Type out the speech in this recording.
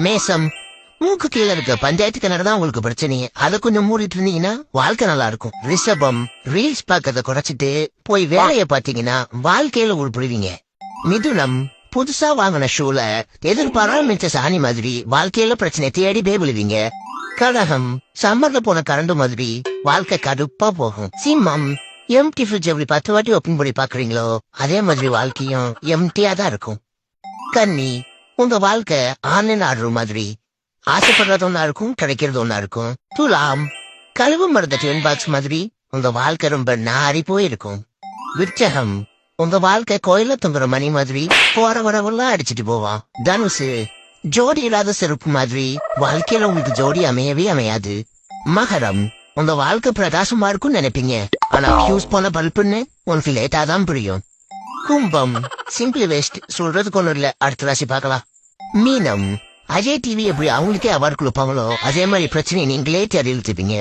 மேசம், மூக்கு கீழே இருக்க பஞ்சாயத்து கிணறு தான் உங்களுக்கு பிரச்சனையே. அதை கொஞ்சம் மூடிட்டு இருந்தீங்கன்னா வாழ்க்கை நல்லா இருக்கும். ரிஷபம், ரீல்ஸ் பாக்கறத குறைச்சிட்டு போய் வேலைய பாத்தீங்கன்னா வாழ்க்கையில உருப்பிடுவீங்க. மிதுனம், புதுசா வாங்கின ஷூல எதிர்பாராம சாணி மாதிரி வாழ்க்கையில பிரச்சனை தேடி பேபிழுவீங்க. கடகம், சம்மர்ல போன கரண்டு மாதிரி வாழ்க்கை கடுப்பா போகும். சிம்மம், எம்டி ஃபிரிட்ஜ் எப்படி 10 வாட்டி ஓப்பன் பண்ணி பாக்குறீங்களோ அதே மாதிரி வாழ்க்கையும் எம்டியா தான் இருக்கும். கன்னி, உங்க வாழ்க்கை ஆன்லைன் ஆர்டர் மாதிரி ஆசைப்படுறது ஒன்னா இருக்கும், கிடைக்கிறது ஒன்னா இருக்கும். துலாம், கழுவு மருந்த டியூன் பாக்ஸ் மாதிரி உங்க வாழ்க்கை ரொம்ப நாரி போயிருக்கும். விருச்சகம், உங்க வாழ்க்கை கோயில தொங்குற மணி மாதிரி போற வரவெல்லாம் அடிச்சிட்டு போவான். தனுசு, ஜோடி இல்லாத செருப்பு மாதிரி வாழ்க்கையில உங்களுக்கு ஜோடி அமையவே அமையாது. மகரம், உங்க வாழ்க்கை பிரகாசமா இருக்கும் நினைப்பீங்க, ஆனா ஃபியூஸ் போன பல்புன்னு உனக்கு லேட்டா தான் புரியும். கும்பம், சிம்பிளி வேஸ்ட், சொல்றதுக்கு ஒண்ணு இல்ல, அடுத்த ராசி பார்க்கலாம். மீனம், அஜய் டிவி எப்படி அவங்களுக்கே அவார்டு கொடுப்பாங்களோ அதே மாதிரி பிரச்சனை நீங்களே தேடி இழுத்துப்பீங்க.